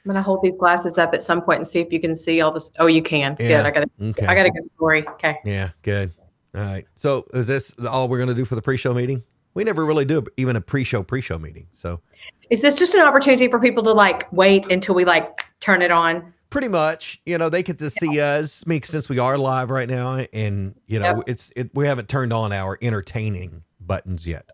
I'm going to hold these glasses up at some point and see if you can see all this. Oh, you can. Yeah. Good. Okay. I got a good story. Okay. Yeah, good. All right. So is this all we're going to do for the pre-show meeting? We never really do even a pre-show meeting. So is this just an opportunity for people to like wait until we like turn it on? Pretty much, they get to see us. Since we are live right now, and we haven't turned on our entertaining buttons yet.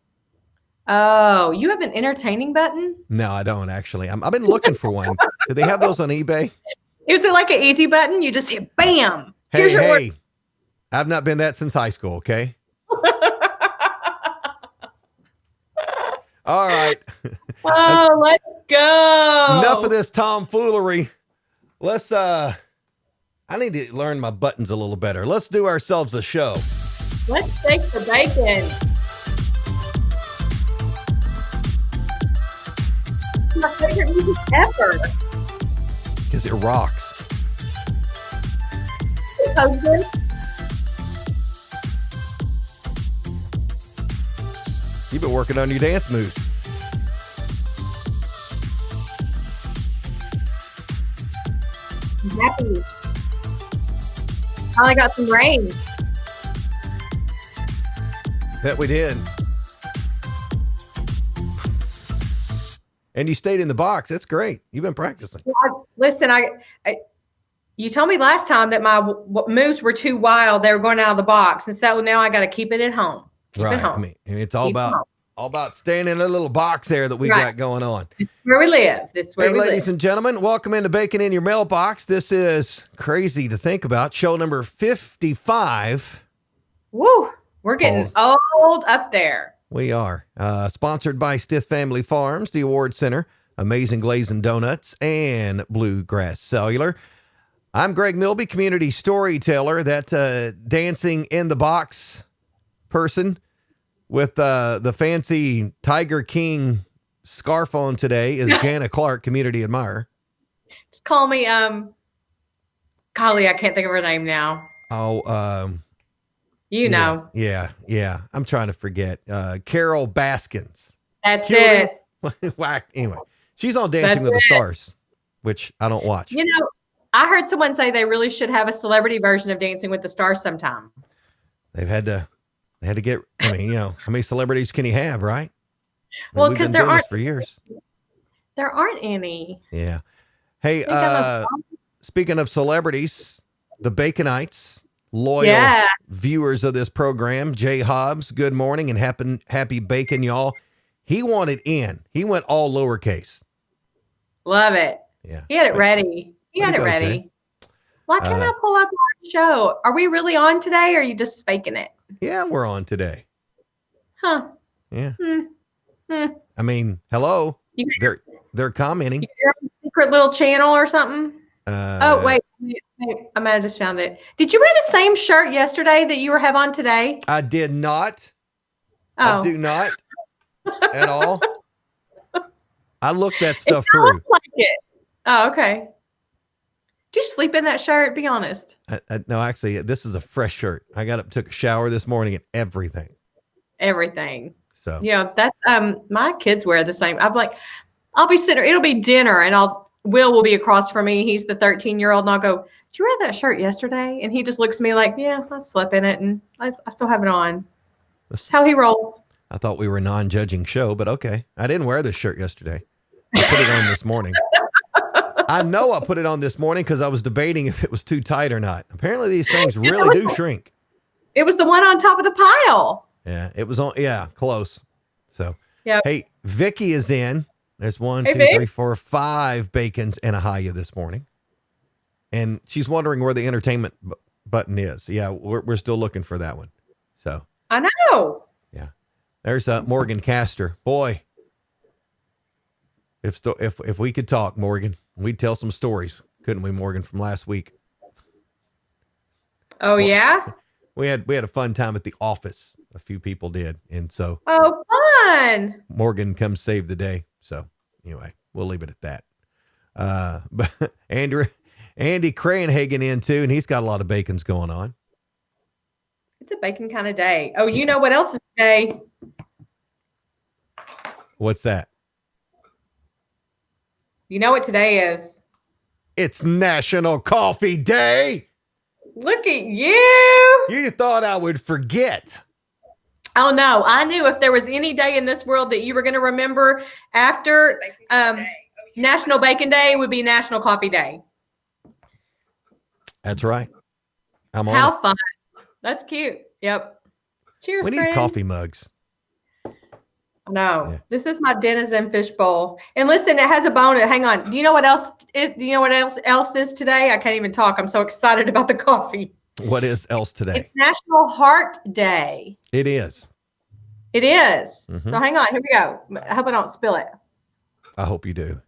Oh, you have an entertaining button? No, I don't actually. I've been looking for one. Do they have those on eBay? Is it like an easy button? You just hit bam. Hey, I've not been that since high school. Okay. All right. Oh, let's go. Enough of this tomfoolery. Let's I need to learn my buttons a little better. Let's do ourselves a show. Let's take the bacon. My favorite music ever. Because it rocks. Husband. You've been working on your dance moves. I'm happy. Finally got some rain. Bet we did. And you stayed in the box. That's great. You've been practicing. Listen, you told me last time that my moves were too wild. They were going out of the box. And so now I got to keep it at home. Keep it home. And it's all about staying in a little box there that we got going on. This is where we live. Ladies and gentlemen, welcome into Bacon in Your Mailbox. This is crazy to think about. Show number 55. Woo! We're getting old up there. We are. Sponsored by Stiff Family Farms, the Award Center, Amazing Glazing Donuts, and Bluegrass Cellular. I'm Greg Milby, community storyteller, that dancing in the box person with the fancy Tiger King scarf on today is Jana Clark, community admirer. Just call me Golly, I can't think of her name now. Yeah. I'm trying to forget. Carol Baskins. That's it. Anyway, she's on Dancing with the Stars, which I don't watch. I heard someone say they really should have a celebrity version of Dancing with the Stars sometime. They had to get, how many celebrities can you have, right? Well, because there aren't for years. There aren't any. Yeah. Hey, speaking of celebrities, the Baconites, loyal viewers of this program, Jay Hobbs, good morning and happy bacon, y'all. He wanted in. He went all lowercase. Love it. Yeah. He had it ready. Jay. Why can't I pull up our show? Are we really on today, or are you just faking it? Yeah, we're on today. Huh. Yeah. I mean, hello. They're commenting. You're on a secret little channel or something? Oh, wait. I might have just found it. Did you wear the same shirt yesterday that you have on today? I did not. Oh. I do not at all. I looked that stuff through. Like it. Oh, okay. Did you sleep in that shirt? Be honest. No, actually, this is a fresh shirt. I got up, took a shower this morning, and everything. So that's my kids wear the same. I'm like, I'll be sitting. It'll be dinner, and Will will be across from me. He's the 13-year-old, and I'll go, "Did you wear that shirt yesterday?" And he just looks at me like, "Yeah, I slept in it, and I still have it on." That's how he rolls. I thought we were a non-judging show, but okay. I didn't wear this shirt yesterday. I put it on this morning. I know I put it on this morning because I was debating if it was too tight or not. Apparently, these things really do shrink. It was the one on top of the pile. Yeah, it was on. Yeah, close. So, yeah. Hey, Vicky is in. There's 1, 2, 3, 4, 5 bacons and a Haya this morning, and she's wondering where the entertainment button is. Yeah, we're still looking for that one. So I know. Yeah, there's Morgan Castor. Boy, if we could talk, Morgan, we'd tell some stories, couldn't we, Morgan, from last week? Oh, yeah? We had a fun time at the office. A few people did. And so. Oh, fun. Morgan comes save the day. So anyway, we'll leave it at that. But Andy Cranhagen in too, and he's got a lot of bacons going on. It's a bacon kind of day. Oh, you know what else is today? What's that? You know what today is? It's National Coffee Day. Look at you. You thought I would forget. Oh, no. I knew if there was any day in this world that you were going to remember after National Bacon Day, would be National Coffee Day. That's right. I'm on How fun. That's cute. Yep. Cheers, we need coffee mugs. No, This is my Denizen fish bowl. And listen, it has a bonus. Hang on. Do you know what else? Do you know what else is today? I can't even talk. I'm so excited about the coffee. What is else today? It's National Heart Day. It is. It is. Mm-hmm. So hang on. Here we go. I hope I don't spill it. I hope you do.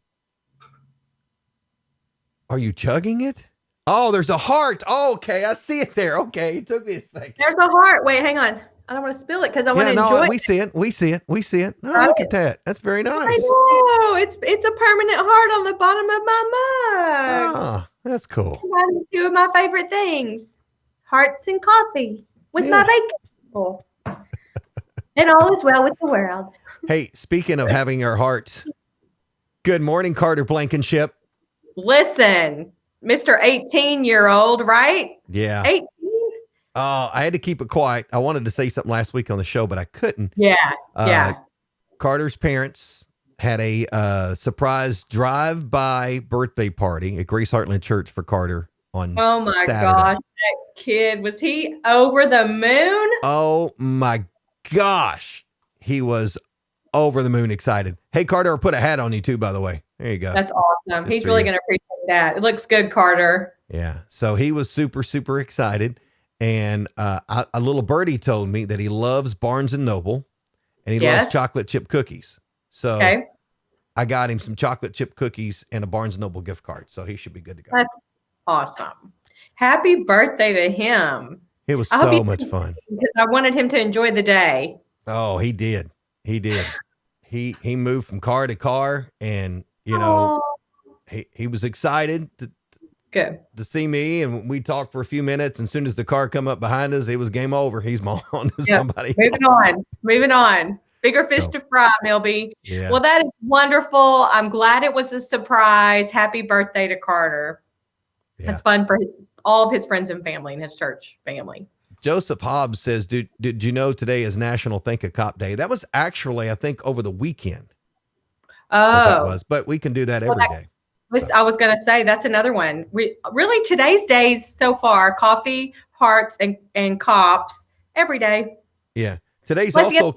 Are you chugging it? Oh, there's a heart. Oh, okay. I see it there. Okay. It took me a second. There's a heart. Wait, hang on. I don't want to spill it because I want to enjoy it. We see it. We see it. We see it. Oh, look at that. That's very nice. I know. It's a permanent heart on the bottom of my mug. Oh, that's cool. Two of my favorite things. Hearts and coffee with my bacon. And all is well with the world. Hey, speaking of having our hearts, good morning, Carter Blankenship. Listen, Mr. 18-year-old, right? Yeah. 18? I had to keep it quiet. I wanted to say something last week on the show, but I couldn't. Yeah. Carter's parents had a surprise drive-by birthday party at Grace Heartland Church for Carter on Saturday. Oh, my gosh. That kid, was he over the moon? Oh, my gosh. He was over the moon excited. Hey, Carter, I put a hat on you, too, by the way. There you go. That's awesome. He's really going to appreciate that. It looks good, Carter. Yeah. So he was super, super excited. And a little birdie told me that he loves Barnes & Noble and he loves chocolate chip cookies. So I got him some chocolate chip cookies and a Barnes & Noble gift card. So he should be good to go. That's awesome. Happy birthday to him. It was so much fun. Because I wanted him to enjoy the day. Oh, he did. He did. He moved from car to car and, he was excited to see me, and we talked for a few minutes. And as soon as the car come up behind us, it was game over. He's on to somebody else. Moving on. Bigger fish to fry, Milby. Yeah. Well, that is wonderful. I'm glad it was a surprise. Happy birthday to Carter. Yeah. That's fun for all of his friends and family and his church family. Joseph Hobbs says, did you know today is National Think a Cop Day? That was actually, I think, over the weekend. Oh. But we can do that every day. I was going to say, that's another one. Really, today's days so far, coffee, hearts, and cops every day. Yeah. Today's also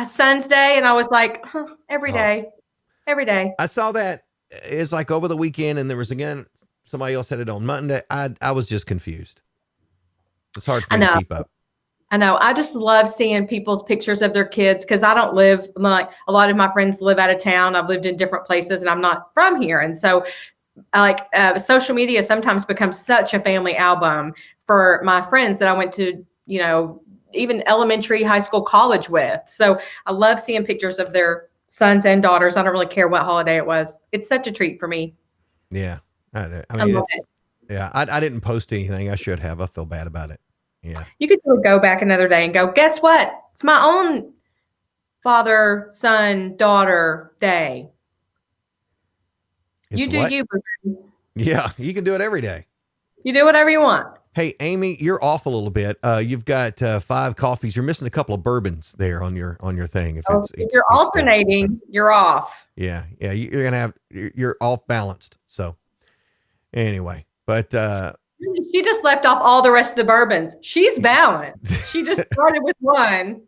Sun's Day, and I was like, every day. Every day. I saw that. It's like over the weekend, and there was, again, somebody else had it on Monday. I was just confused. It's hard for me to keep up. I know. I just love seeing people's pictures of their kids because I don't live, like a lot of my friends live out of town. I've lived in different places and I'm not from here. And so social media sometimes becomes such a family album for my friends that I went to, even elementary, high school, college with. So I love seeing pictures of their sons and daughters. I don't really care what holiday it was. It's such a treat for me. Yeah. I mean, I didn't post anything. I should have. I feel bad about it. Yeah. You could go back another day and go, guess what? It's my own father, son, daughter day. You do you. Yeah, you can do it every day. You do whatever you want. Hey, Amy, you're off a little bit. You've got 5 coffees. You're missing a couple of bourbons there on your thing. If you're alternating, you're off. Yeah. You're gonna have you're off balanced. So anyway, but she just left off all the rest of the bourbons. She's balanced. She just started with one.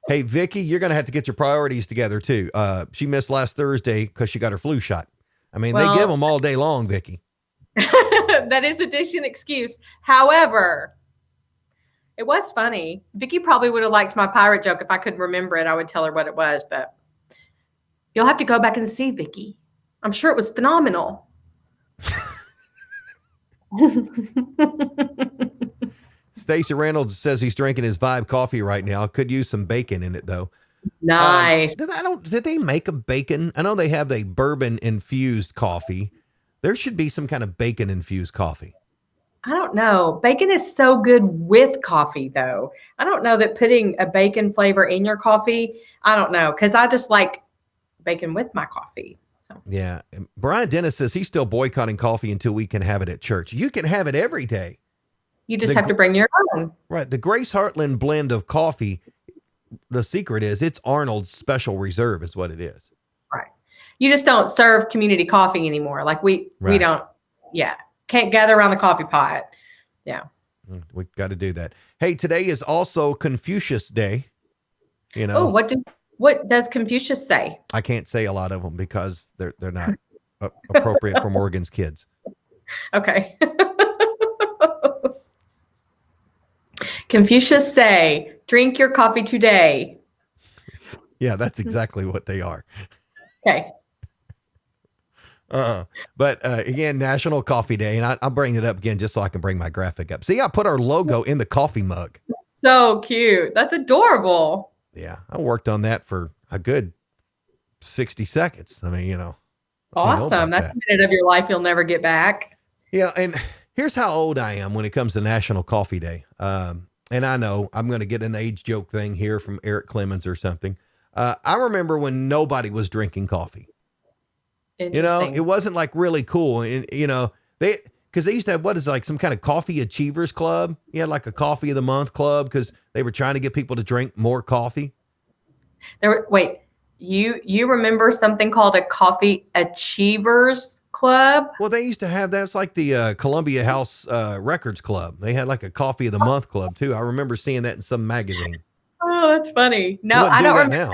Hey, Vicky, you're going to have to get your priorities together, too. She missed last Thursday because she got her flu shot. I mean, they give them all day long, Vicky. That is a decent excuse. However, it was funny. Vicky probably would have liked my pirate joke. If I could remember it, I would tell her what it was. But you'll have to go back and see, Vicky. I'm sure it was phenomenal. Stacey Reynolds says he's drinking his Vibe coffee right now. Could use some bacon in it though. Nice. Did they make a bacon? I know they have a bourbon infused coffee. There should be some kind of bacon infused coffee. I don't know. Bacon is so good with coffee though. I don't know that putting a bacon flavor in your coffee. I don't know. Cause I just like bacon with my coffee. Yeah. Brian Dennis says he's still boycotting coffee until we can have it at church. You can have it every day. You just have to bring your own. Right. The Grace Heartland blend of coffee, the secret is it's Arnold's Special Reserve is what it is. Right. You just don't serve community coffee anymore. Like we don't, can't gather around the coffee pot. Yeah. We got to do that. Hey, today is also Confucius Day. You know. Oh, what does Confucius say? I can't say a lot of them because they're not appropriate for Morgan's kids. Okay. Confucius say, drink your coffee today. Yeah, that's exactly what they are. Okay. But again, National Coffee Day, and I'll bring it up again just so I can bring my graphic up. See, I put our logo in the coffee mug. So cute. That's adorable. Yeah, I worked on that for a good 60 seconds. I mean, Awesome. That's a minute of your life you'll never get back. Yeah, and here's how old I am when it comes to National Coffee Day. And I know I'm going to get an age joke thing here from Eric Clemens or something. I remember when nobody was drinking coffee. It wasn't like really cool. And, because they used to have some kind of coffee achievers club. You had like a coffee of the month club because they were trying to get people to drink more coffee. You remember something called a coffee achievers club? Well, they used to have that's like the Columbia House Records Club. They had like a coffee of the month club too. I remember seeing that in some magazine. Oh, that's funny. No, I don't remember now.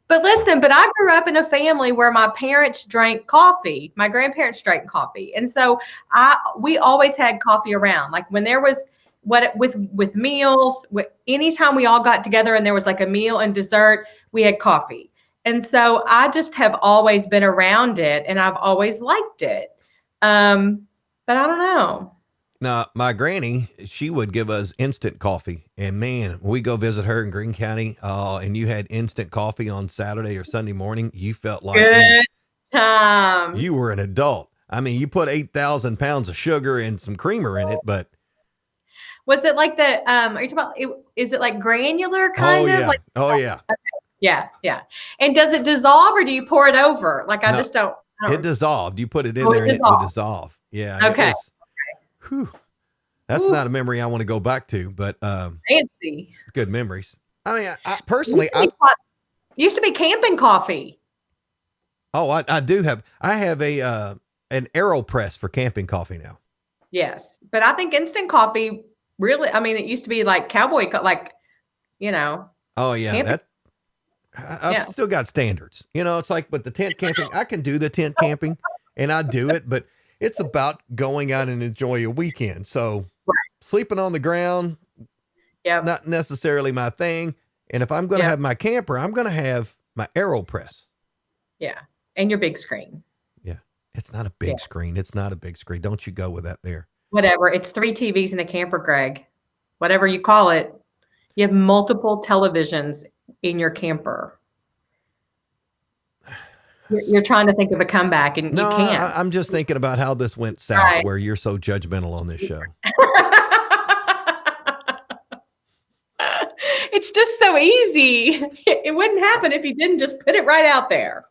But listen, I grew up in a family where my parents drank coffee. My grandparents drank coffee. And so we always had coffee around. Like when there was with meals, anytime we all got together and there was like a meal and dessert, we had coffee. And so I just have always been around it and I've always liked it. But I don't know. Now, my granny, she would give us instant coffee. And man, we go visit her in Greene County, and you had instant coffee on Saturday or Sunday morning. You felt like good times. You were an adult. I mean, you put 8,000 pounds of sugar and some creamer in it, but. Was it like are you talking about, is it like granular kind of? Yeah. Like, yeah. Okay. Yeah. And does it dissolve or do you pour it over? Like, I just don't. It dissolved. You put it in there and it would dissolve. Yeah. Okay. Whew. That's not a memory I want to go back to, but fancy. Good memories. I mean, I personally, used to be camping coffee. Oh, I have an AeroPress for camping coffee now. Yes, but I think instant coffee really. I mean, it used to be like cowboy, Oh yeah, I've still got standards. It's like, but the tent camping, I can do the tent camping, and I do it, but. It's about going out and enjoy a weekend. So sleeping on the ground, not necessarily my thing. And if I'm going to have my camper, I'm going to have my AeroPress. Yeah. And your big screen. Yeah. It's not a big screen. It's not a big screen. Don't you go with that there. Whatever. It's 3 TVs in a camper, Greg. Whatever you call it. You have multiple televisions in your camper. You're trying to think of a comeback and you can't. I'm just thinking about how this went south where you're so judgmental on this show. It's just so easy. It wouldn't happen if you didn't just put it right out there.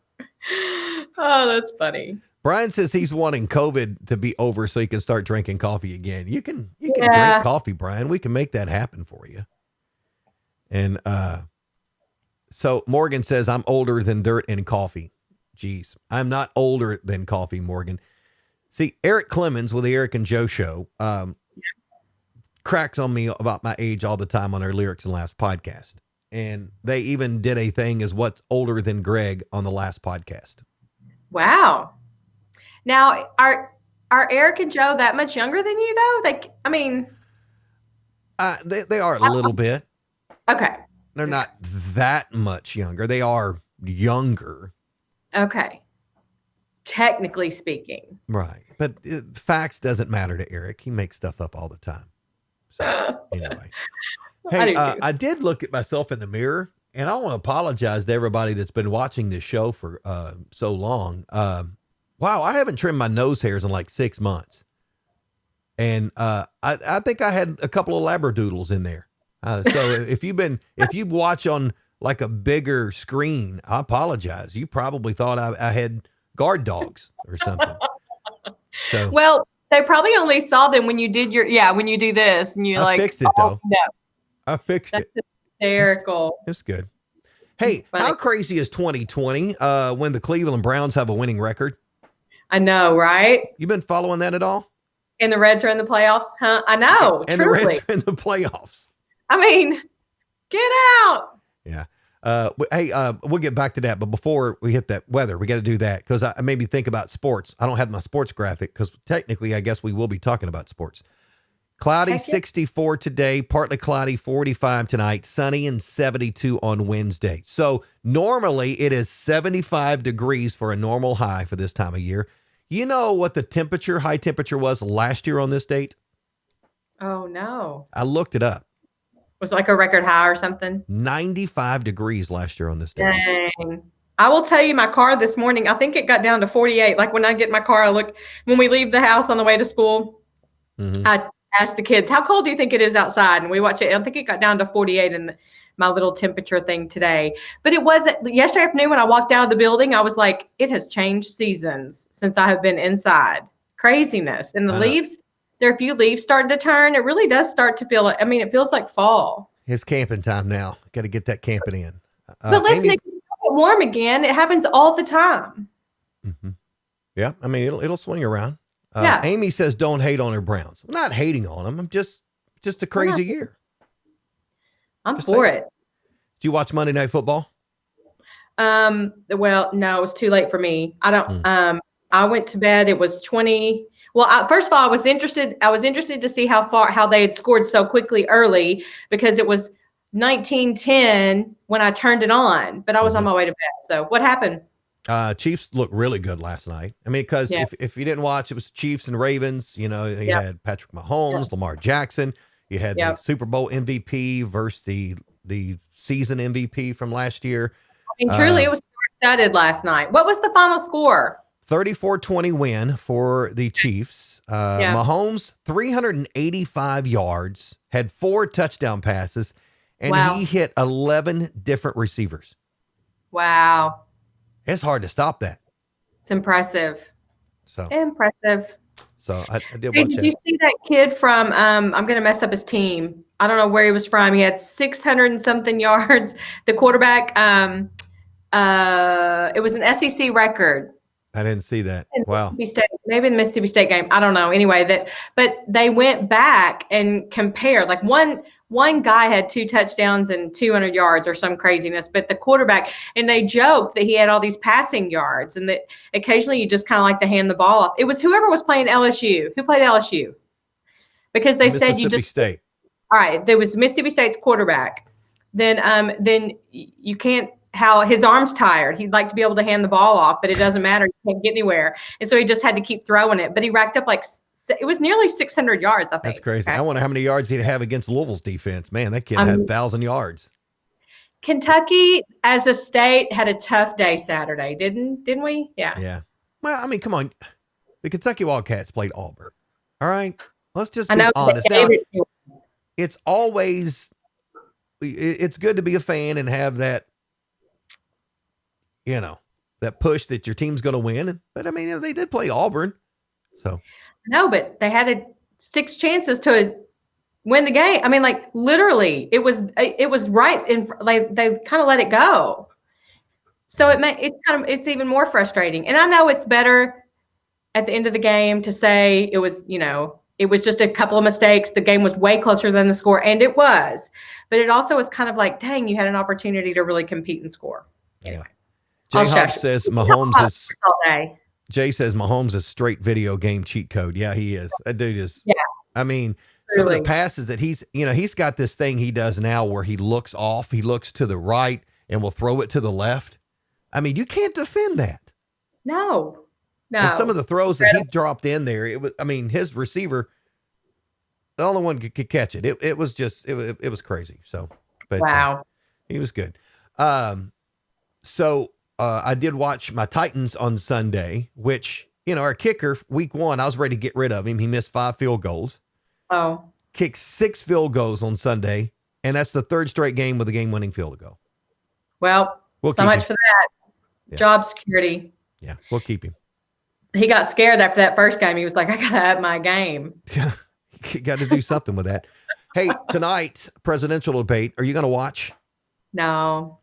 Oh, that's funny. Brian says he's wanting COVID to be over so he can start drinking coffee again. You can drink coffee, Brian. We can make that happen for you. And so Morgan says, I'm older than dirt and coffee. Jeez, I'm not older than coffee, Morgan. See, Eric Clemens with the Eric and Joe show cracks on me about my age all the time on our Lyrics and Laughs podcast. And they even did a thing as what's older than Greg on the last podcast. Wow. Now, are Eric and Joe that much younger than you, though? They are a little bit. Okay. They're not that much younger. They are younger. Okay. Technically speaking. Right. But facts doesn't matter to Eric. He makes stuff up all the time. So anyway. Hey, I did look at myself in the mirror and I want to apologize to everybody that's been watching this show for so long. Wow. I haven't trimmed my nose hairs in like 6 months. And I think I had a couple of labradoodles in there. So if you watch on like a bigger screen, I apologize. You probably thought I had guard dogs or something. So, well, they probably only saw them when you did when you do this and you I fixed it though. No. I fixed That's it. Hysterical. It's good. Hey, how crazy is 2020 when the Cleveland Browns have a winning record? I know, right? You been following that at all? And the Reds are in the playoffs? Huh? I know, and truly. the Reds are in the playoffs. I mean, get out. Yeah. Hey, we'll get back to that. But before we hit that weather, we got to do that because I made me think about sports. I don't have my sports graphic because technically I guess we will be talking about sports. Cloudy 64 today, partly cloudy 45 tonight, sunny and 72 on Wednesday. So normally it is 75 degrees for a normal high for this time of year. You know what the high temperature was last year on this date? Oh, no. I looked it up. Was it like a record high or something? 95 degrees last year on this date. Dang. I will tell you, my car this morning, I think it got down to 48. Like when I get in my car, when we leave the house on the way to school, I ask the kids, how cold do you think it is outside? And we watch it. I think it got down to 48 in my little temperature thing today. But it wasn't yesterday afternoon when I walked out of the building. I was like, it has changed seasons since I have been inside. Craziness. And the leaves, there are a few leaves starting to turn. It really does start to feel like, it feels like fall. It's camping time now. Got to get that camping in. But listen, it gets warm again. It happens all the time. Mm-hmm. Yeah. It'll swing around. Yeah. Amy says, don't hate on her Browns. I'm not hating on them. I'm just a crazy year. I'm just for it. Did you watch Monday Night Football? Well, no, it was too late for me. I don't, I went to bed. It was 20. Well, first of all, I was interested to see how they had scored so quickly early because it was 19-10 when I turned it on, but I was on my way to bed. So what happened? Chiefs looked really good last night. Because if you didn't watch, it was Chiefs and Ravens. You had Patrick Mahomes, Lamar Jackson. You had the Super Bowl MVP versus the season MVP from last year. Truly, it was studded last night. What was the final score? 34-20 win for the Chiefs. Mahomes, 385 yards, had 4 touchdown passes, and he hit 11 different receivers. Wow. It's hard to stop that. It's impressive. So impressive. So I did watch Did you see that kid from, I'm going to mess up his team. I don't know where he was from. He had 600 and something yards. The quarterback, it was an SEC record. I didn't see that. Wow. Maybe the Mississippi State game. I don't know. Anyway, but they went back and compared. Like one guy had 2 touchdowns and 200 yards or some craziness, but the quarterback, and they joked that he had all these passing yards and that occasionally you just kind of like to hand the ball off. It was whoever was playing LSU. Who played LSU? Because they said you just Mississippi State. All right, there was Mississippi State's quarterback. Then you can't. How his arm's tired. He'd like to be able to hand the ball off, but it doesn't matter. You can't get anywhere. And so he just had to keep throwing it. But he racked up it was nearly 600 yards, I think. That's crazy. Okay. I wonder how many yards he'd have against Louisville's defense. Man, that kid had 1,000 yards. Kentucky, as a state, had a tough day Saturday, didn't we? Yeah. Yeah. Well, come on. The Kentucky Wildcats played Auburn. All right? Let's just be honest. Now, it's good to be a fan and have that, that push that your team's going to win. But they did play Auburn. So no, but they had 6 chances to win the game. Literally, it was right in. They kind of let it go. So it's even more frustrating. And I know it's better at the end of the game to say it was just a couple of mistakes. The game was way closer than the score, and it was. But it also was kind of like, dang, you had an opportunity to really compete and score. Anyway. Jay says Mahomes is Jay says Mahomes is straight video game cheat code. Yeah, he is. That dude is. Yeah. Some of the passes that he's got this thing he does now where he looks off, he looks to the right and will throw it to the left. You can't defend that. No. And some of the throws that he dropped in there, it was, his receiver, the only one could catch it. It was just, it was crazy. So, but wow. He was good. I did watch my Titans on Sunday, which, our kicker week 1, I was ready to get rid of him. He missed 5 field goals. Oh. Kicked 6 field goals on Sunday. And that's the 3rd straight game with a game-winning field goal. Well, so much for that. Yeah. Job security. Yeah, we'll keep him. He got scared after that first game. He was like, I got to have my game. Yeah, you got to do something with that. Hey, tonight, presidential debate. Are you going to watch? No.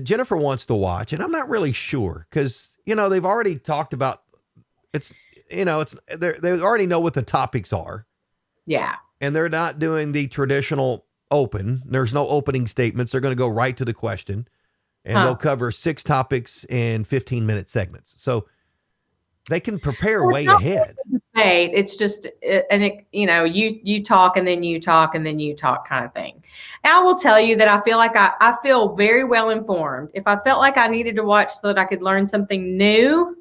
Jennifer wants to watch, and I'm not really sure because, they've already talked about they already know what the topics are. Yeah. And they're not doing the traditional open. There's no opening statements. They're going to go right to the question, and they'll cover 6 topics in 15-minute segments. So they can prepare way ahead. It's just, you talk and then you talk and then you talk kind of thing. And I will tell you that I feel like I feel very well informed. If I felt like I needed to watch so that I could learn something new,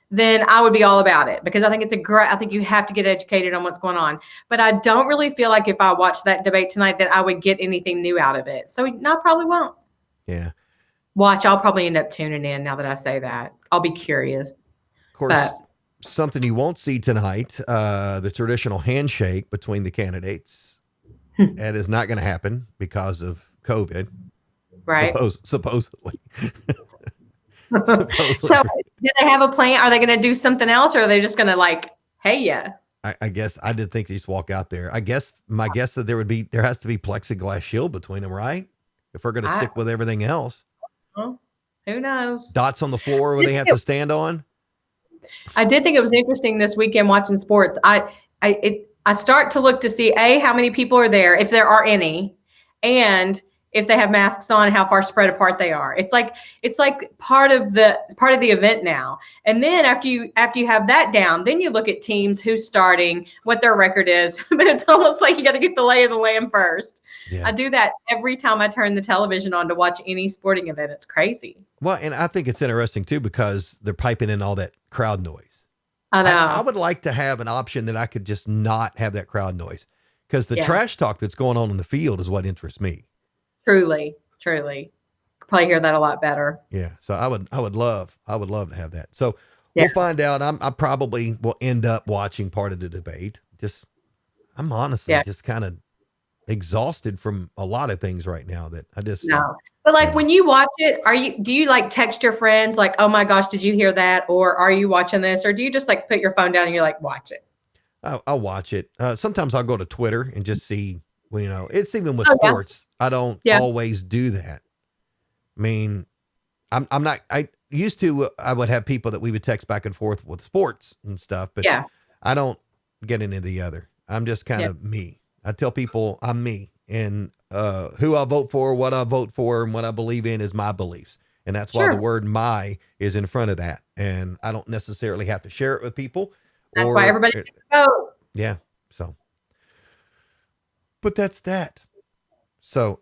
then I would be all about it, because I think I think you have to get educated on what's going on. But I don't really feel like if I watched that debate tonight that I would get anything new out of it. So no, I probably won't. Yeah. I'll probably end up tuning in now that I say that. I'll be curious. Of course, something you won't see tonight, the traditional handshake between the candidates. That is not going to happen because of COVID. Right. Supposedly. So do they have a plan? Are they going to do something else, or are they just going to hey, yeah? I guess I did think they just walk out there. I guess my guess that there has to be plexiglass shield between them, right? If we're going to stick with everything else. Well, who knows? Dots on the floor where they have to stand on. I did think it was interesting this weekend watching sports. I start to look to see how many people are there, if there are any, and if they have masks on, how far spread apart they are. It's like part of the event now. And then after you have that down, then you look at teams, who's starting, what their record is. But it's almost like you got to get the lay of the land first. Yeah. I do that every time I turn the television on to watch any sporting event. It's crazy. Well, and I think it's interesting too, because they're piping in all that crowd noise. I know. I would like to have an option that I could just not have that crowd noise, because the trash talk that's going on in the field is what interests me. Truly. Could probably hear that a lot better. Yeah. So I would love to have that. So we'll find out. I probably will end up watching part of the debate. I'm honestly just kind of exhausted from a lot of things right now that I just no. But when you watch it, do you text your friends like, oh my gosh, did you hear that? Or are you watching this? Or do you just put your phone down and you're watch it? I'll watch it. Sometimes I'll go to Twitter and just see, it's even with sports. I don't always do that. I mean, I'm not, I used to, I would have people that we would text back and forth with sports and stuff, but I don't get into the other. I'm just kind of me. I tell people I'm me, and who I vote for, what I vote for, and what I believe in is my beliefs. And that's why the word "my" is in front of that. And I don't necessarily have to share it with people. That's why everybody gets to vote. Yeah. So, but that's that. So,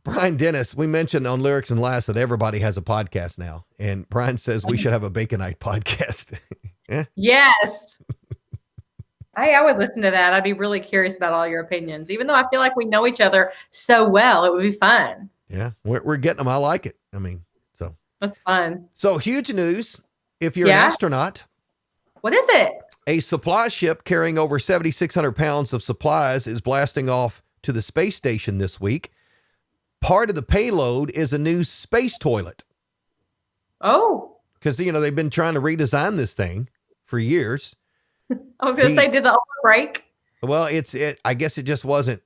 Brian Dennis, we mentioned on Lyrics and Laughs that everybody has a podcast now. And Brian says we should have a Baconite podcast. Yes. Hey, I would listen to that. I'd be really curious about all your opinions. Even though I feel like we know each other so well, it would be fun. Yeah, we're getting them. I like it. I mean, so. That's fun. So huge news. If you're an astronaut. What is it? A supply ship carrying over 7,600 pounds of supplies is blasting off to the space station this week. Part of the payload is a new space toilet. Oh. Because, they've been trying to redesign this thing for years. I was going to say, did the oven break? Well, I guess it just wasn't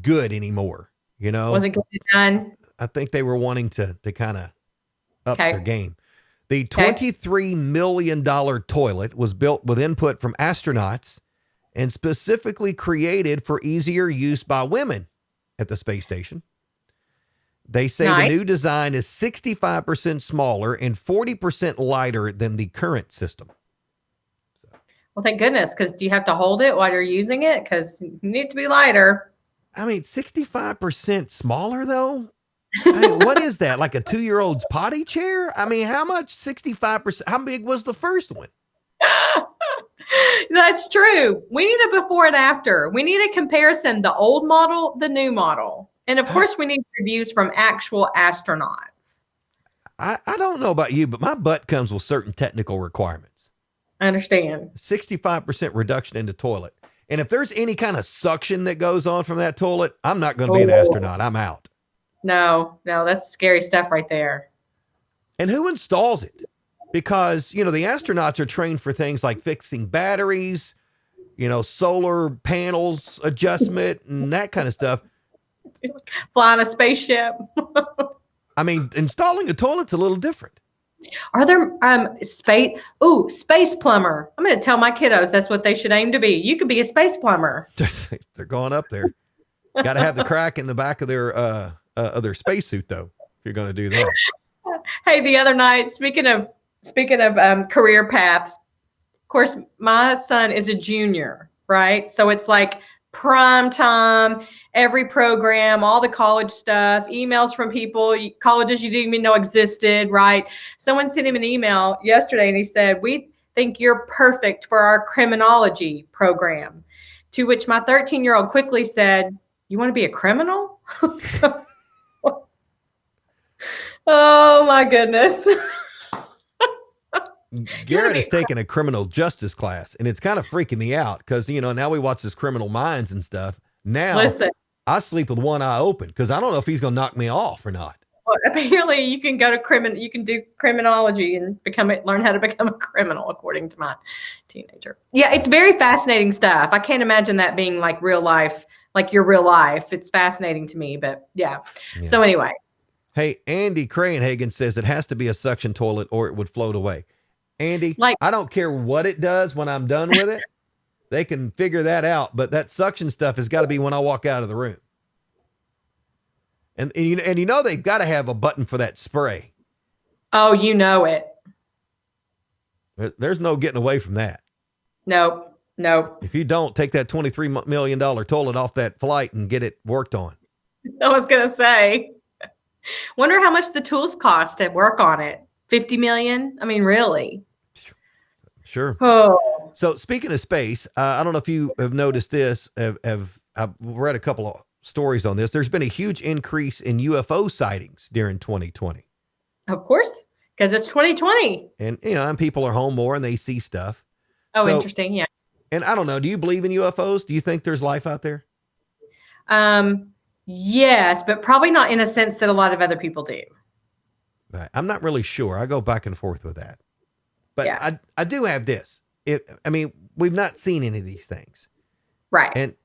good anymore, Wasn't good done. I think they were wanting to kind of up their game. The $23 million toilet was built with input from astronauts and specifically created for easier use by women at the space station. They say the new design is 65% smaller and 40% lighter than the current system. Well, thank goodness, because do you have to hold it while you're using it? Because you need to be lighter. I mean, 65% smaller, though? I mean, what is that? Like a 2-year-old's potty chair? I mean, how much? 65%? How big was the first one? That's true. We need a before and after. We need a comparison, the old model, the new model. And of course, we need reviews from actual astronauts. I don't know about you, but my butt comes with certain technical requirements. I understand. 65% reduction in the toilet. And if there's any kind of suction that goes on from that toilet, I'm not going to be an astronaut. I'm out. No, that's scary stuff right there. And who installs it? Because, the astronauts are trained for things like fixing batteries, solar panels adjustment and that kind of stuff. Flying a spaceship. I mean, installing a toilet's a little different. Are there space plumber? I'm going to tell my kiddos that's what they should aim to be. You could be a space plumber. They're going up there. Got to have the crack in the back of their spacesuit, though, if you're going to do that. Hey, the other night, speaking of career paths, of course, my son is a junior, right? So it's like prime time, every program, all the college stuff, emails from people, colleges you didn't even know existed, right? Someone sent him an email yesterday and he said, "We think you're perfect for our criminology program." To which my 13-year-old quickly said, "You want to be a criminal?" Oh my goodness. Garrett has taken a criminal justice class, and it's kind of freaking me out because, now we watch this Criminal Minds and stuff. Now, listen, I sleep with one eye open because I don't know if he's going to knock me off or not. Well, apparently, you can go to you can do criminology and learn how to become a criminal, according to my teenager. Yeah, it's very fascinating stuff. I can't imagine that being like real life, like your real life. It's fascinating to me, but yeah. So anyway. Hey, Andy Cranehagen says it has to be a suction toilet or it would float away. Andy, I don't care what it does when I'm done with it. They can figure that out, but that suction stuff has got to be when I walk out of the room. And they've got to have a button for that spray. Oh, you know it. There's no getting away from that. Nope. If you don't, take that $23 million toilet off that flight and get it worked on. I was going to say. Wonder how much the tools cost to work on it. 50 million? I mean, really? Sure. Oh. So speaking of space, I don't know if you have noticed this. I've read a couple of stories on this. There's been a huge increase in UFO sightings during 2020. Of course, because it's 2020. And, and people are home more and they see stuff. Oh, so, interesting. Yeah. And I don't know. Do you believe in UFOs? Do you think there's life out there? Yes, but probably not in a sense that a lot of other people do. I'm not really sure. I go back and forth with that. But yeah. I do have this. We've not seen any of these things. Right. And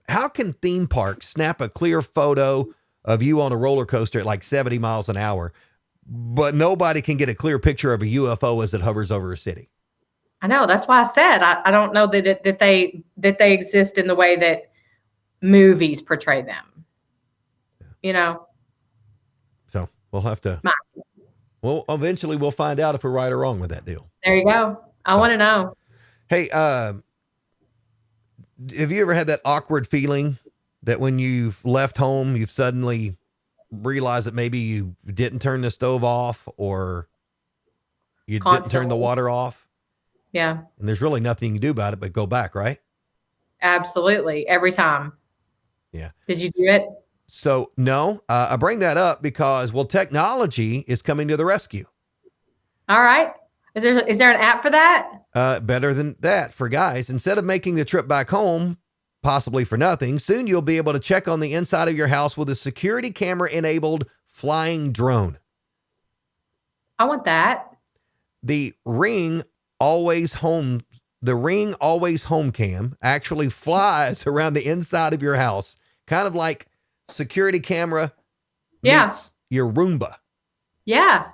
how can theme parks snap a clear photo of you on a roller coaster at like 70 miles an hour, but nobody can get a clear picture of a UFO as it hovers over a city? I know. That's why I said I don't know that they exist in the way that movies portray them. So we'll have to. Well, eventually we'll find out if we're right or wrong with that deal. There you go. I want to know. Hey, have you ever had that awkward feeling that when you've left home, you've suddenly realized that maybe you didn't turn the stove off or you didn't turn the water off? Yeah. And there's really nothing you can do about it but go back, right? Absolutely. Every time. Yeah. Did you do it? So, no, I bring that up because, technology is coming to the rescue. All right. Is there an app for that? Better than that for guys. Instead of making the trip back home, possibly for nothing, soon you'll be able to check on the inside of your house with a security camera enabled flying drone. I want that. The Ring Always Home Cam actually flies around the inside of your house, kind of like security camera meets your Roomba. Yeah.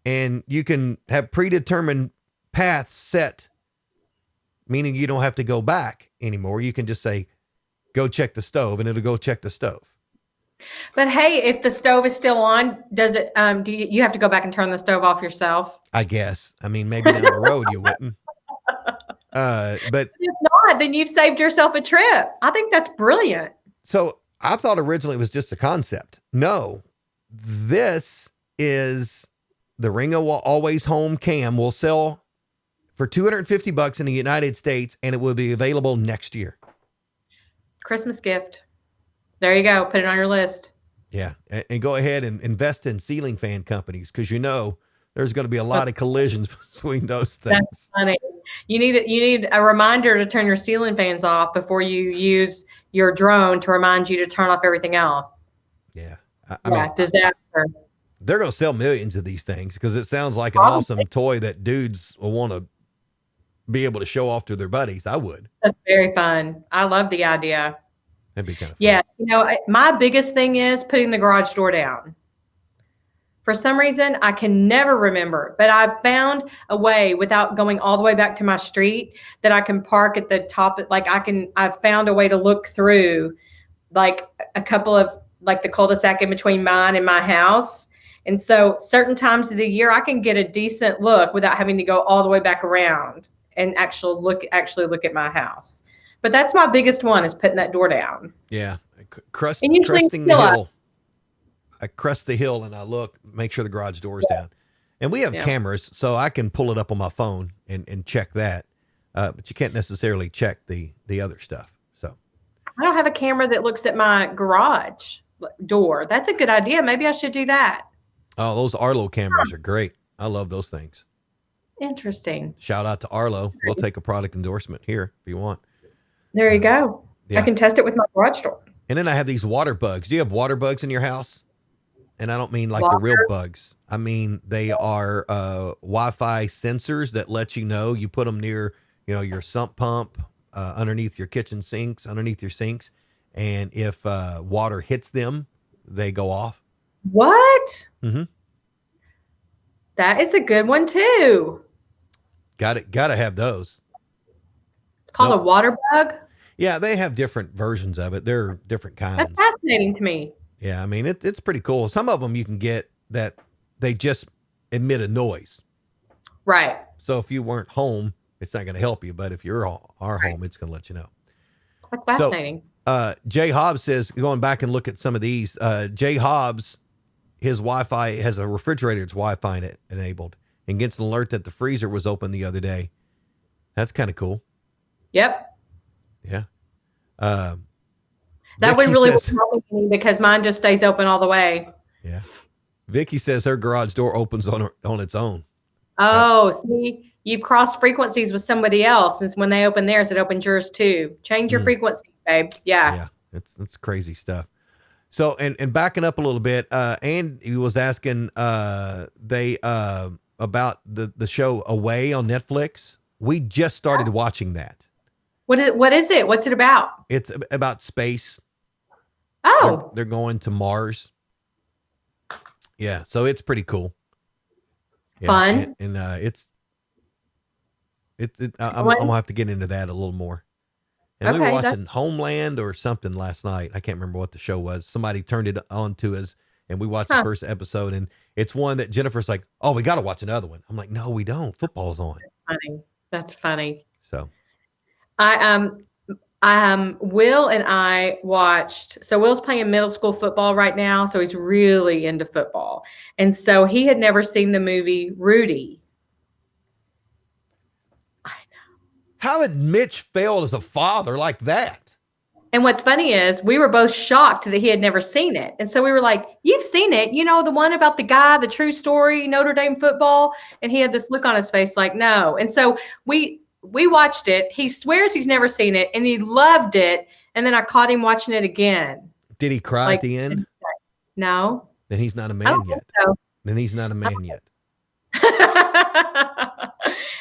And you can have predetermined paths set, meaning you don't have to go back anymore. You can just say, go check the stove, and it'll go check the stove. But hey, if the stove is still on, does it, do you have to go back and turn the stove off yourself? I guess. Maybe down the road you wouldn't. But if not, then you've saved yourself a trip. I think that's brilliant. So I thought originally it was just a concept. No, this is the Ring Always Home Cam will sell for $250 in the United States, and it will be available next year. Christmas gift. There you go. Put it on your list. Yeah. And go ahead and invest in ceiling fan companies because there's going to be a lot of collisions between those things. That's funny. You need a reminder to turn your ceiling fans off before you use your drone to remind you to turn off everything else. Yeah. I mean, disaster. They're going to sell millions of these things because it sounds like an awesome toy that dudes will want to be able to show off to their buddies. I would. That's very fun. I love the idea. That'd be kind of fun. Yeah. My biggest thing is putting the garage door down. For some reason, I can never remember, but I've found a way without going all the way back to my street that I can park at the top. Like I've found a way to look through like a couple of like the cul-de-sac in between mine and my house. And so certain times of the year, I can get a decent look without having to go all the way back around and actually look at my house. But that's my biggest one is putting that door down. Yeah. Crusting the hill. I crest the hill and I look, make sure the garage door is down. And we have cameras, so I can pull it up on my phone and check that. But you can't necessarily check the other stuff. So I don't have a camera that looks at my garage door. That's a good idea. Maybe I should do that. Oh, those Arlo cameras are great. I love those things. Interesting. Shout out to Arlo. We'll take a product endorsement here if you want. There you go. Yeah. I can test it with my garage door. And then I have these water bugs. Do you have water bugs in your house? And I don't mean like the real bugs. I mean, they are Wi-Fi sensors that let you know. You put them near, your sump pump, underneath your kitchen sinks, underneath your sinks. And if water hits them, they go off. What? Mm-hmm. That is a good one too. Got to have those. It's called a water bug? Yeah, they have different versions of it. They're different kinds. That's fascinating to me. Yeah, I mean, it's pretty cool. Some of them you can get that they just emit a noise. Right. So if you weren't home, it's not going to help you. But if you're home, it's going to let you know. That's fascinating. So, Jay Hobbs says, going back and look at some of these, Jay Hobbs, his Wi-Fi has a refrigerator that's Wi-Fi enabled and gets an alert that the freezer was open the other day. That's kind of cool. Yep. Yeah. That would really help me because mine just stays open all the way. Yeah. Vicky says her garage door opens on its own. Oh, see, you've crossed frequencies with somebody else. Since when they open theirs, it opens yours too. Change your frequency, babe. Yeah. Yeah. It's crazy stuff. So, and backing up a little bit, Andy was asking, about the show Away on Netflix. We just started watching that. What is it? What's it about? It's about space. Oh, they're going to Mars. Yeah, so it's pretty cool. Yeah, fun. And I'm gonna have to get into that a little more. And we were watching Homeland or something last night. I can't remember what the show was. Somebody turned it on to us, and we watched the first episode. And it's one that Jennifer's like, "Oh, we got to watch another one." I'm like, "No, we don't. Football's on." That's funny. So. Will and I watched, so Will's playing middle school football right now. So he's really into football. And so he had never seen the movie Rudy. I know. How had Mitch failed as a father like that? And what's funny is we were both shocked that he had never seen it. And so we were like, you've seen it, the one about the guy, the true story, Notre Dame football. And he had this look on his face like, no. And so we watched it. He swears he's never seen it and he loved it. And then I caught him watching it again. Did he cry at the end? No. Then he's not a man yet. So. Then he's not a man yet.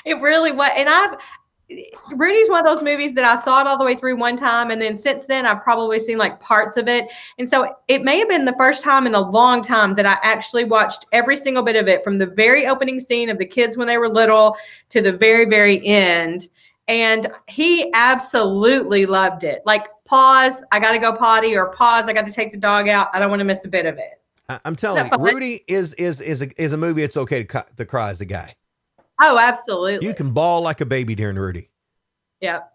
It really was. And Rudy's one of those movies that I saw it all the way through one time. And then since then, I've probably seen like parts of it. And so it may have been the first time in a long time that I actually watched every single bit of it from the very opening scene of the kids when they were little to the very, very end. And he absolutely loved it. Like, pause, I got to go potty, or pause, I got to take the dog out. I don't want to miss a bit of it. I'm telling you, Rudy is a movie. It's okay to cry as a guy. Oh, absolutely. You can bawl like a baby during Rudy. Yep.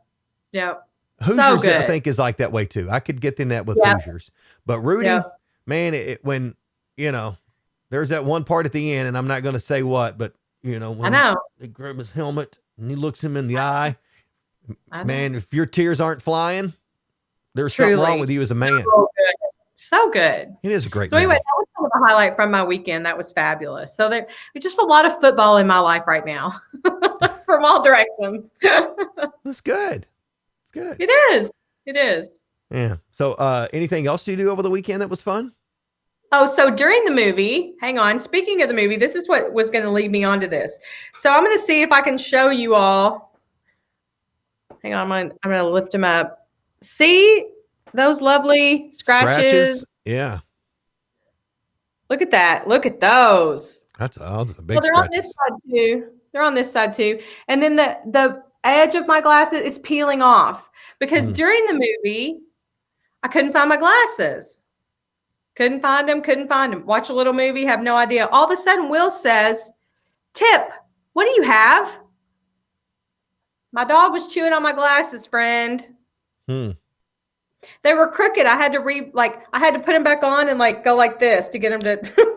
Hoosiers, so good. I think, is like that way too. I could get in that with Hoosiers. But Rudy, man, when, there's that one part at the end, and I'm not going to say what, but, when they grab his helmet and he looks him in the eye, man, if your tears aren't flying, there's something wrong with you as a man. So good. It is a great movie. Anyway, that was some of the highlight from my weekend. That was fabulous. So there's just a lot of football in my life right now from all directions. That's good. It's good. It is. Yeah. So anything else you do over the weekend that was fun? Oh, so during the movie, hang on. Speaking of the movie, this is what was going to lead me on to this. So I'm going to see if I can show you all. Hang on, I'm going to lift them up. See those lovely scratches? Yeah. Look at that. Look at those. That's a big Well, they're scratches. on this side too. They're on this side too. And then the edge of my glasses is peeling off because during the movie, I couldn't find my glasses. Couldn't find them. Watch a little movie, have no idea. All of a sudden, Will says, Tip, what do you have? My dog was chewing on my glasses, friend. They were crooked. I had to put them back on and go like this to get them to.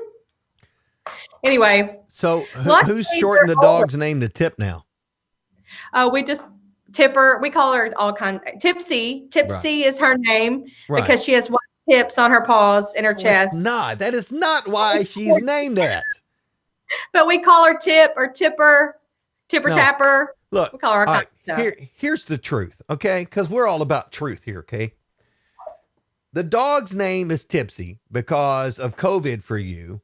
Anyway. So who's shortened the dog's name to Tip now? We just Tipper. We call her all kind. Tipsy. Tipsy is her name because she has white tips on her paws and her chest. That is not why she's named that. But we call her Tip or Tipper, Tapper. Look, we call her all kinds of stuff. Here's the truth, okay? Because we're all about truth here, okay? The dog's name is Tipsy because of COVID for you.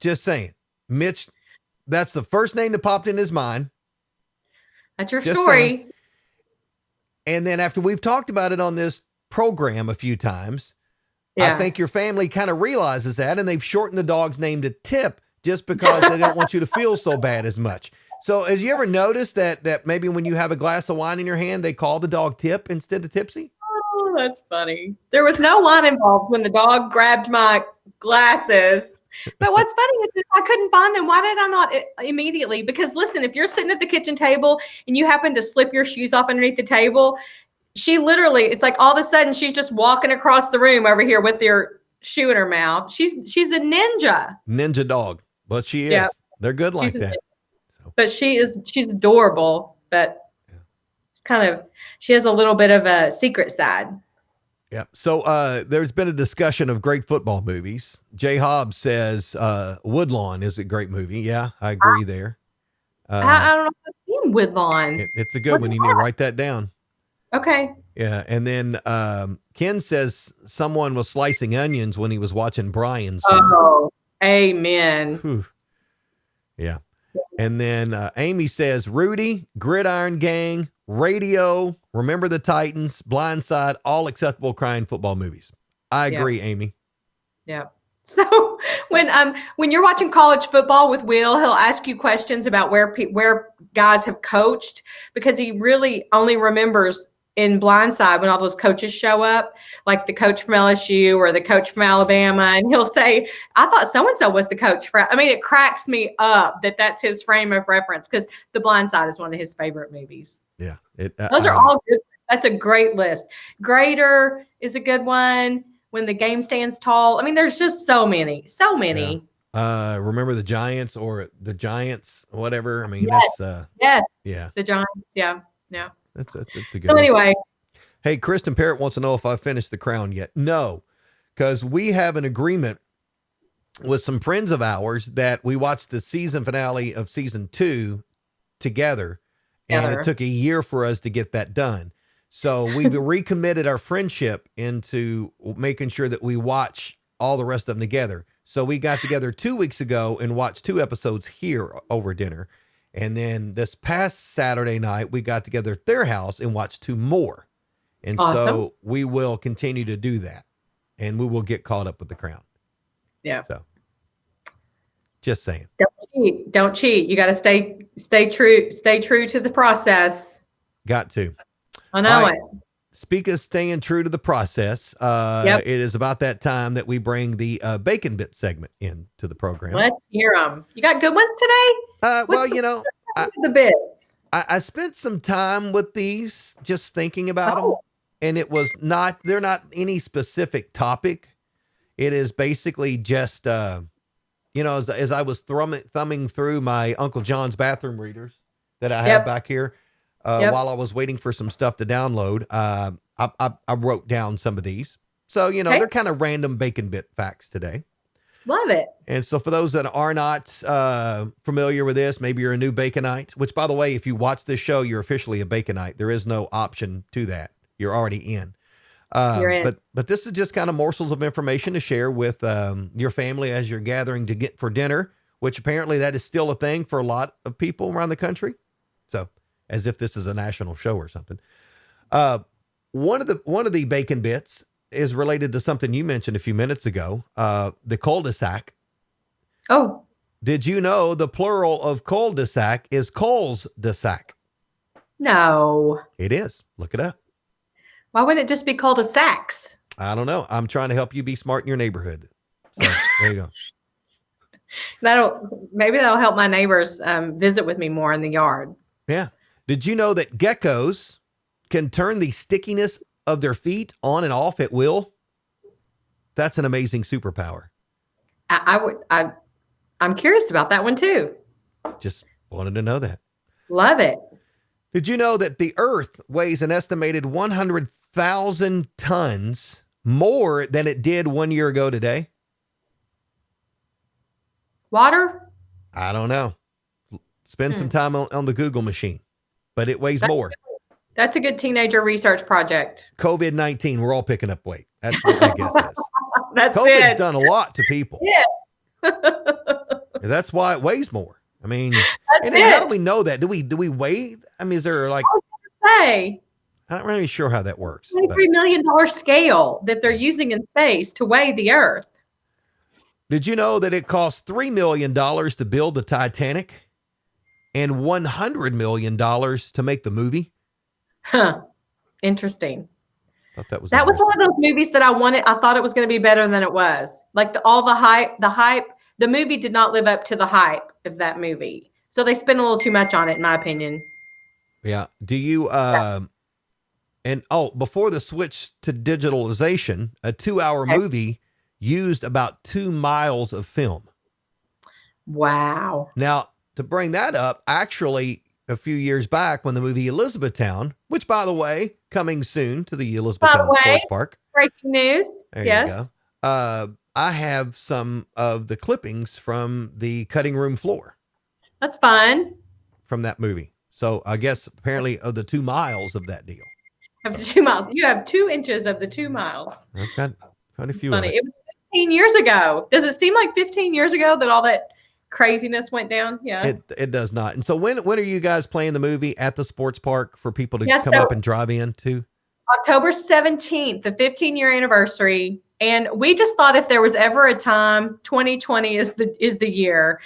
Just saying. Mitch, that's the first name that popped in his mind. That's your story. Saying. And then after we've talked about it on this program a few times, I think your family kind of realizes that, and they've shortened the dog's name to Tip just because they don't want you to feel so bad as much. So has you ever noticed that maybe when you have a glass of wine in your hand, they call the dog Tip instead of Tipsy? Oh, that's funny. There was no wine involved when the dog grabbed my glasses. But what's funny is that I couldn't find them. Why did I not immediately? Because listen, if you're sitting at the kitchen table and you happen to slip your shoes off underneath the table, she literally, it's like all of a sudden she's just walking across the room over here with your shoe in her mouth. She's a ninja. Ninja dog. But she is. Yep. They're good like that. So. But she's adorable, but it's she has a little bit of a secret side. Yeah. So there's been a discussion of great football movies. Jay Hobbs says Woodlawn is a great movie. Yeah, I agree there. I don't know if I've seen Woodlawn. It's a good one. You need to write that down. Okay. Yeah. And then Ken says someone was slicing onions when he was watching Brian's. Oh, amen. Whew. Yeah. And then Amy says Rudy, Gridiron Gang, Radio, Remember the Titans, Blindside, all acceptable crime football movies. I agree, Amy. Yeah. So when you're watching college football with Will, he'll ask you questions about where guys have coached because he really only remembers in Blindside when all those coaches show up, like the coach from LSU or the coach from Alabama, and he'll say, I thought so-and-so was the coach for, it cracks me up that's his frame of reference because The Blindside is one of his favorite movies. Yeah. Those are all good. That's a great list. Grader is a good one. When the Game Stands Tall. There's just so many. Yeah. Remember the Giants or the Giants, whatever. Yes. That's yeah. The Giants. Yeah. That's a good one. Anyway. Hey, Kristen Parrott wants to know if I finished The Crown yet. No, because we have an agreement with some friends of ours that we watched the season finale of season 2 together. And it took a year for us to get that done. So we've recommitted our friendship into making sure that we watch all the rest of them together. So we got together 2 weeks ago and watched 2 episodes here over dinner. And then this past Saturday night, we got together at their house and watched 2 more. And so we will continue to do that. And we will get caught up with The Crown. Yeah. So just saying. Don't cheat. You got to stay true to the process. Got to. I know it. Speak of staying true to the process, it is about that time that we bring the Bacon Bit segment into the program. Let's hear them. You got good ones today? The bits. I spent some time with these just thinking about them, and they're not any specific topic. It is basically just, as I was thumbing through my Uncle John's bathroom readers that I have back here, while I was waiting for some stuff to download, I wrote down some of these. So, they're kind of random Bacon Bit facts today. Love it. And so for those that are not familiar with this, maybe you're a new Baconite, which, by the way, if you watch this show, you're officially a Baconite. There is no option to that. You're already in. But this is just kind of morsels of information to share with your family as you're gathering to get for dinner, which apparently that is still a thing for a lot of people around the country. So as if this is a national show or something. One of the bacon bits is related to something you mentioned a few minutes ago, the cul-de-sac. Oh. Did you know the plural of cul-de-sac is coles-de-sac? No. It is. Look it up. Why wouldn't it just be cul-de-sacs? I don't know. I'm trying to help you be smart in your neighborhood. So there you go. Maybe that'll help my neighbors visit with me more in the yard. Yeah. Did you know that geckos can turn the stickiness of their feet on and off at will? That's an amazing superpower. I'm curious about that one too. Just wanted to know that. Love it. Did you know that the Earth weighs an estimated 100,000 tons more than it did 1 year ago today? Water? I don't know. Spend some time on the Google machine, but it weighs more. That's a good teenager research project. COVID-19, we're all picking up weight. That's what I guess is. COVID's done a lot to people. Yeah. That's why it weighs more. I mean, how do we know that? Do we weigh? I mean, is there like... I'm not really sure how that works. $23 million scale that they're using in space to weigh the Earth. Did you know that it cost $3 million to build the Titanic and $100 million to make the movie? Huh. Interesting. That was one of those movies that I wanted. I thought it was going to be better than it was. Like all the hype, the movie did not live up to the hype of that movie. So they spent a little too much on it, in my opinion. Yeah. Do you, before the switch to digitalization, a 2-hour movie used about 2 miles of film. Wow. Now, to bring that up, actually, a few years back when the movie Elizabethtown, which, by the way, coming soon to the Elizabethtown Sports Park. Breaking news. There you go. I have some of the clippings from the cutting room floor. That's fun. From that movie. So I guess apparently of the 2 miles of that deal. Of the 2 miles. You have 2 inches of the 2 miles. I've got quite a few. Funny. It was 15 years ago. Does it seem like 15 years ago that all that craziness went down? Yeah. It does not. And so when are you guys playing the movie at the sports park for people to come up and drive in to? October 17th, the 15-year anniversary. And we just thought if there was ever a time, 2020 is the year.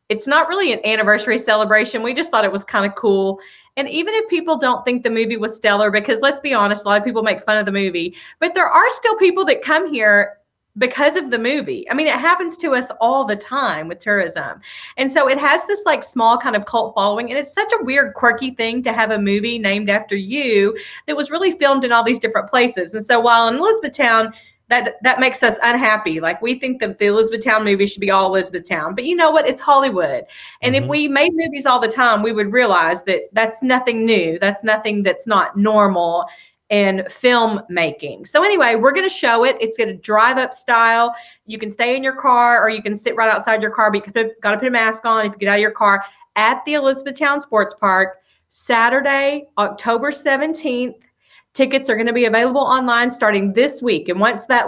It's not really an anniversary celebration. We just thought it was kind of cool. And even if people don't think the movie was stellar, because let's be honest, a lot of people make fun of the movie, but there are still people that come here because of the movie. I mean, it happens to us all the time with tourism. And so it has this like small kind of cult following. And it's such a weird, quirky thing to have a movie named after you that was really filmed in all these different places. And so while in Elizabethtown, that makes us unhappy. Like we think that the Elizabethtown movie should be all Elizabethtown, but you know what? It's Hollywood. And if we made movies all the time, we would realize that that's nothing new. That's nothing that's not normal in filmmaking. So anyway, we're going to show it. It's going to drive up style. You can stay in your car or you can sit right outside your car, but you got to put a mask on if you get out of your car at the Elizabethtown Sports Park, Saturday, October 17th. Tickets are going to be available online starting this week. And once that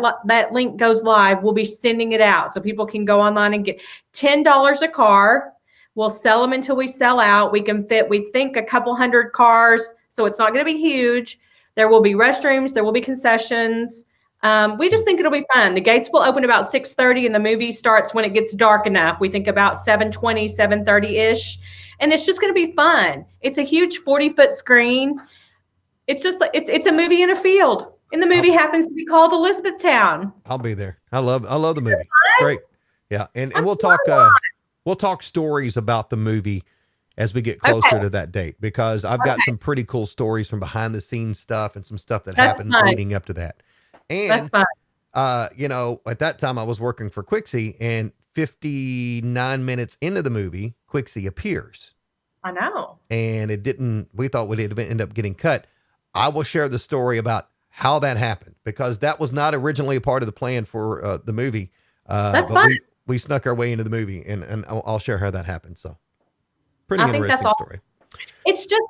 link goes live, we'll be sending it out. So people can go online and get $10 a car. We'll sell them until we sell out. We can fit, we think, a couple hundred cars. So it's not going to be huge. There will be restrooms. There will be concessions. We just think it'll be fun. The gates will open about 6:30 and the movie starts when it gets dark enough. We think about 7:20, 7:30-ish. And it's just going to be fun. It's a huge 40-foot screen. It's just like it's a movie in a field, and the movie happens to be called Elizabethtown. I'll be there. I love the movie. It's great. Yeah, and we'll talk stories about the movie as we get closer to that date, because I've got some pretty cool stories from behind the scenes stuff and some stuff that happened leading up to that. And that's fun. You know, at that time I was working for Quixie, and 59 minutes into the movie, Quixie appears. I know. And we thought we'd end up getting cut. I will share the story about how that happened, because that was not originally a part of the plan for the movie. That's but fun. We snuck our way into the movie, and I'll share how that happened. So pretty interesting story. It's just,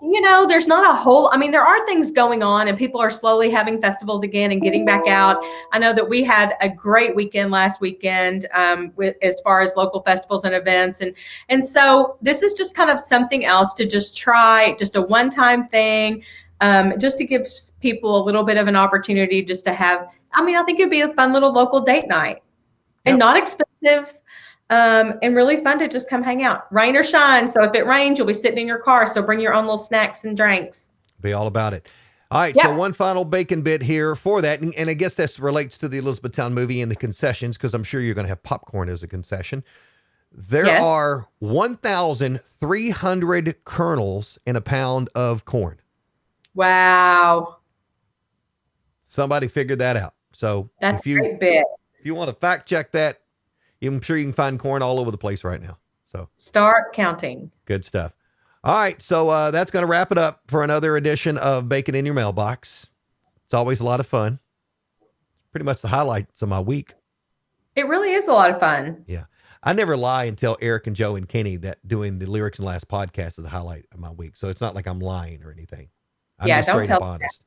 there's not a whole, there are things going on and people are slowly having festivals again and getting back out. I know that we had a great weekend last weekend as far as local festivals and events. And so this is just kind of something else to just try, just a one-time thing, just to give people a little bit of an opportunity just to have, I think it'd be a fun little local date night and not expensive. And really fun to just come hang out, rain or shine. So if it rains, you'll be sitting in your car. So bring your own little snacks and drinks. Be all about it. All right. Yep. So one final bacon bit here for that. And I guess this relates to the Elizabethtown movie and the concessions, because I'm sure you're going to have popcorn as a concession. There are 1,300 kernels in a pound of corn. Wow. Somebody figured that out. So that's a great bit. If you want to fact check that, I'm sure you can find corn all over the place right now. So start counting. Good stuff. All right. So that's going to wrap it up for another edition of Bacon in Your Mailbox. It's always a lot of fun. Pretty much the highlights of my week. It really is a lot of fun. Yeah. I never lie and tell Eric and Joe and Kenny that doing the lyrics in the last podcast is the highlight of my week. So it's not like I'm lying or anything. I'm just straight up honest.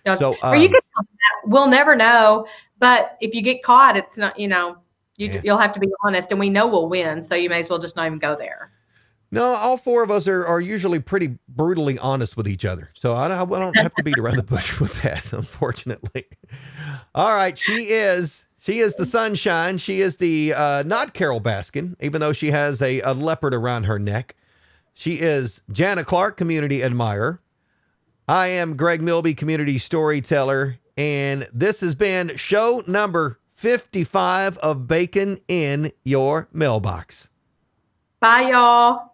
So you can tell that. We'll never know. But if you get caught, it's not, you'll have to be honest, and we know we'll win. So you may as well just not even go there. No, all four of us are usually pretty brutally honest with each other. So I don't have to beat around the bush with that, unfortunately. All right. She is the sunshine. She is the not Carol Baskin, even though she has a leopard around her neck. She is Jana Clark, community admirer. I am Greg Milby, community storyteller. And this has been show number 55 of Bacon in Your Mailbox. Bye, y'all.